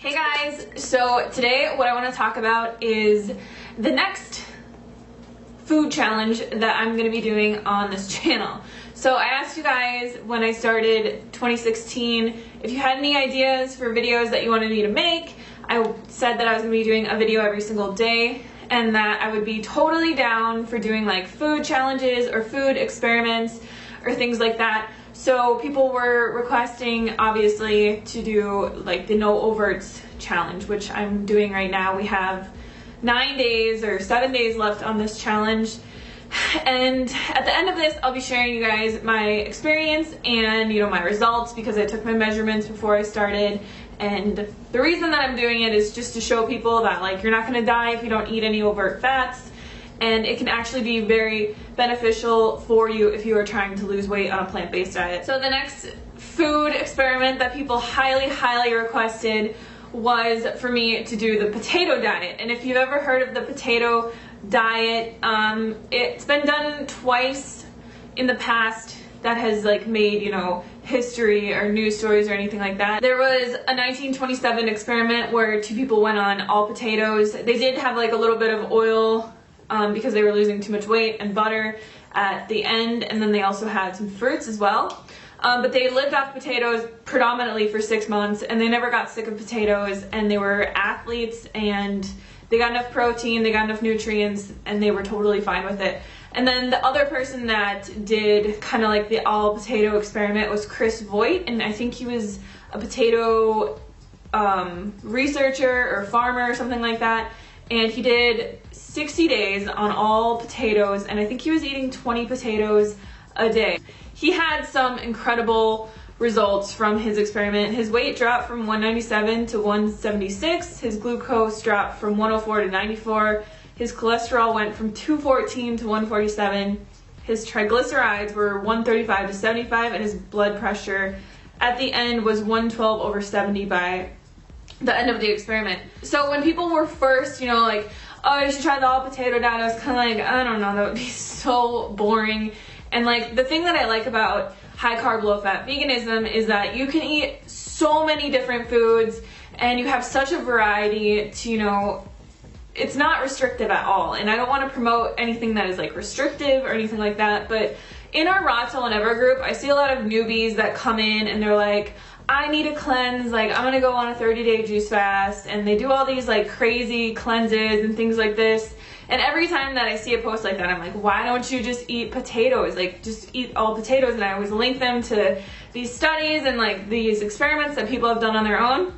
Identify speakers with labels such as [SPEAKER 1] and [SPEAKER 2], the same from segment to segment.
[SPEAKER 1] Hey guys, so today what I want to talk about is the next food challenge that I'm going to be doing on this channel. So I asked you guys when I started 2016 if you had any ideas for videos that you wanted me to make. I said that I was going to be doing a video every single day and that I would be totally down for doing like food challenges or food experiments or things like that. So people were requesting, obviously, to do like the no overts challenge, which I'm doing right now. We have 9 days or 7 days left on this challenge. And at the end of this, I'll be sharing you guys my experience and, my results, because I took my measurements before I started. And the reason that I'm doing it is just to show people that like you're not going to die if you don't eat any overt fats. And it can actually be very beneficial for you if you are trying to lose weight on a plant-based diet. So the next food experiment that people highly requested was for me to do the potato diet. And if you've ever heard of the potato diet, it's been done twice in the past that has like made, history or news stories or anything like that. There was a 1927 experiment where 2 people went on all potatoes. They did have like a little bit of oil because they were losing too much weight, and butter at the end, and then they also had some fruits as well. But they lived off potatoes predominantly for 6 months, and they never got sick of potatoes, and they were athletes, and they got enough protein, they got enough nutrients, and they were totally fine with it. And then the other person that did kind of like the all potato experiment was Chris Voigt, and I think he was a potato researcher or farmer or something like that, and he did 60 days on all potatoes, and I think he was eating 20 potatoes a day. He had some incredible results from his experiment. His weight dropped from 197 to 176. His glucose dropped from 104 to 94. His cholesterol went from 214 to 147. His triglycerides were 135 to 75, and his blood pressure at the end was 112 over 70 by the end of the experiment. So when people were first, like, oh, you should try the all potato diet, I was kind of like, I don't know, that would be so boring. And like the thing that I like about high carb, low fat veganism is that you can eat so many different foods and you have such a variety to, it's not restrictive at all. And I don't want to promote anything that is like restrictive or anything like that, but in our Raw Till Never group, I see a lot of newbies that come in and they're like, I need a cleanse, like I'm gonna go on a 30-day juice fast, and they do all these like crazy cleanses and things like this. And every time that I see a post like that, I'm like, why don't you just eat potatoes? Like just eat all potatoes. And I always link them to these studies and like these experiments that people have done on their own.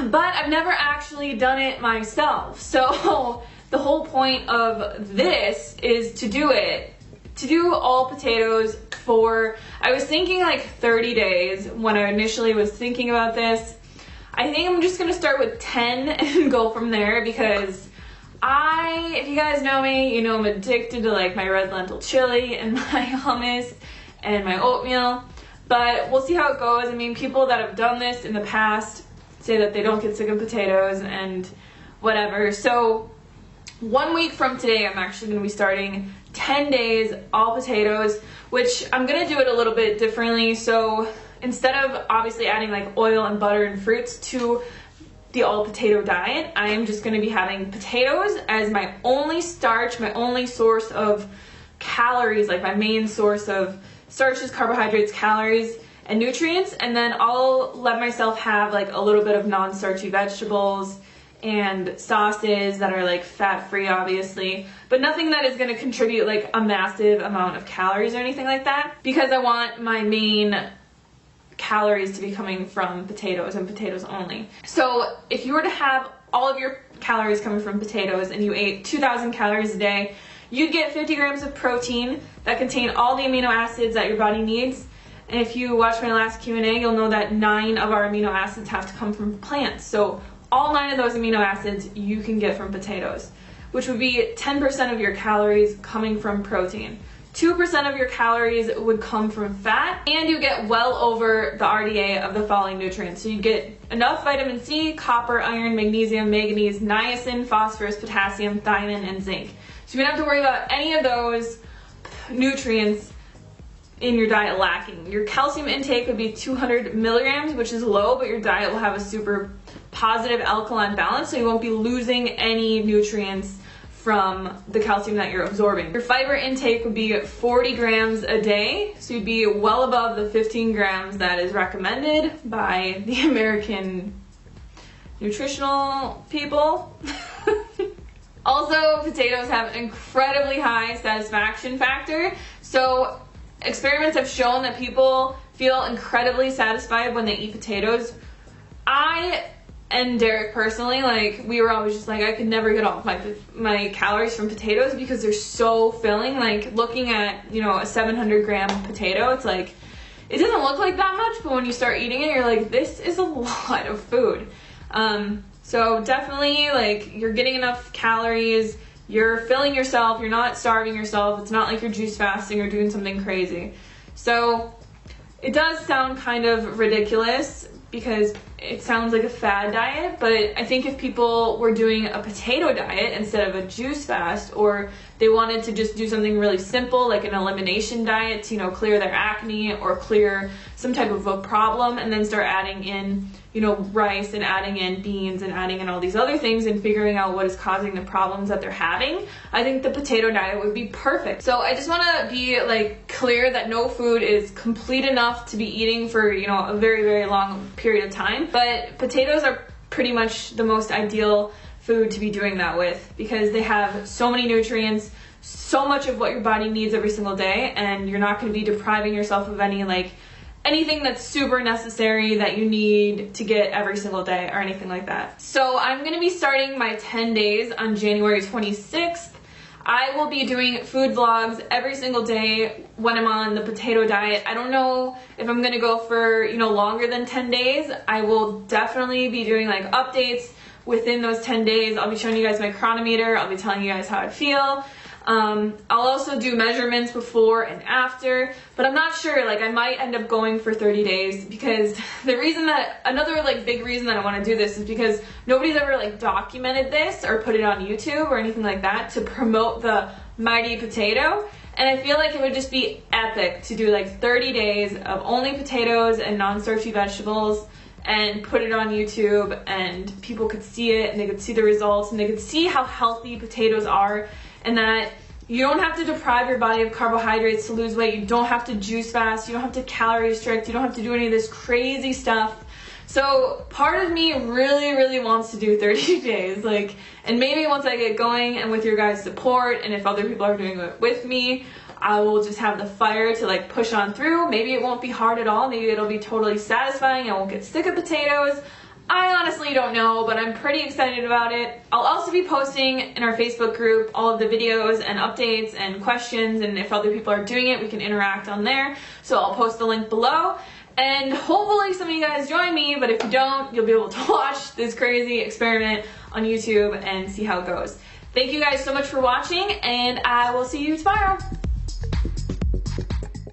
[SPEAKER 1] But I've never actually done it myself. So the whole point of this is to do all potatoes for, I was thinking like 30 days when I initially was thinking about this. I think I'm just gonna start with 10 and go from there, because if you guys know me, I'm addicted to like my red lentil chili and my hummus and my oatmeal, but we'll see how it goes. I mean, people that have done this in the past say that they don't get sick of potatoes and whatever. So 1 week from today, I'm actually going to be starting 10 days all potatoes, which I'm going to do it a little bit differently. So instead of obviously adding like oil and butter and fruits to the all potato diet, I am just going to be having potatoes as my only starch, my only source of calories, like my main source of starches, carbohydrates, calories, and nutrients. And then I'll let myself have like a little bit of non-starchy vegetables and sauces that are like fat-free, obviously, but nothing that is going to contribute like a massive amount of calories or anything like that, because I want my main calories to be coming from potatoes and potatoes only. So if you were to have all of your calories coming from potatoes and you ate 2,000 calories a day, you'd get 50 grams of protein that contain all the amino acids that your body needs. And if you watch my last Q&A, you'll know that 9 of our amino acids have to come from plants. So all 9 of those amino acids you can get from potatoes, which would be 10% of your calories coming from protein. 2% of your calories would come from fat, and you get well over the RDA of the following nutrients. So you get enough vitamin C, copper, iron, magnesium, manganese, niacin, phosphorus, potassium, thiamine, and zinc. So you don't have to worry about any of those nutrients in your diet lacking. Your calcium intake would be 200 milligrams, which is low, but your diet will have a super positive alkaline balance, so you won't be losing any nutrients from the calcium that you're absorbing. Your fiber intake would be 40 grams a day, so you'd be well above the 15 grams that is recommended by the American nutritional people. Also, potatoes have an incredibly high satisfaction factor, so experiments have shown that people feel incredibly satisfied when they eat potatoes. I and Derek personally, like, we were always just like, I could never get off my calories from potatoes because they're so filling. Like, looking at, you know, a 700 gram potato, it's like, it doesn't look like that much, but when you start eating it, you're like, this is a lot of food. So definitely, like, you're getting enough calories, you're filling yourself, you're not starving yourself, it's not like you're juice fasting or doing something crazy. So it does sound kind of ridiculous because it sounds like a fad diet, but I think if people were doing a potato diet instead of a juice fast, or they wanted to just do something really simple like an elimination diet to, you know, clear their acne or clear some type of a problem, and then start adding in, you know, rice and adding in beans and adding in all these other things and figuring out what is causing the problems that they're having, I think the potato diet would be perfect. So I just want to be like clear that no food is complete enough to be eating for, you know, a very, very long period of time, but potatoes are pretty much the most ideal food to be doing that with because they have so many nutrients, so much of what your body needs every single day, and you're not going to be depriving yourself of anything that's super necessary that you need to get every single day or anything like that. So I'm going to be starting my 10 days on January 26th. I will be doing food vlogs every single day when I'm on the potato diet. I don't know if I'm going to go for, you know, longer than 10 days. I will definitely be doing like updates within those 10 days. I'll be showing you guys my chronometer. I'll be telling you guys how I feel. I'll also do measurements before and after, but I'm not sure, like I might end up going for 30 days because another like big reason that I want to do this is because nobody's ever like documented this or put it on YouTube or anything like that to promote the Mighty Potato, and I feel like it would just be epic to do like 30 days of only potatoes and non-starchy vegetables and put it on YouTube, and people could see it and they could see the results and they could see how healthy potatoes are, and that you don't have to deprive your body of carbohydrates to lose weight. You don't have to juice fast. You don't have to calorie restrict. You don't have to do any of this crazy stuff. So part of me really, really wants to do 30 days. Like, and maybe once I get going and with your guys' support, and if other people are doing it with me, I will just have the fire to like push on through. Maybe it won't be hard at all. Maybe it'll be totally satisfying. I won't get sick of potatoes. I honestly don't know, but I'm pretty excited about it. I'll also be posting in our Facebook group all of the videos and updates and questions, and if other people are doing it, we can interact on there. So I'll post the link below, and hopefully some of you guys join me, but if you don't, you'll be able to watch this crazy experiment on YouTube and see how it goes. Thank you guys so much for watching, and I will see you tomorrow.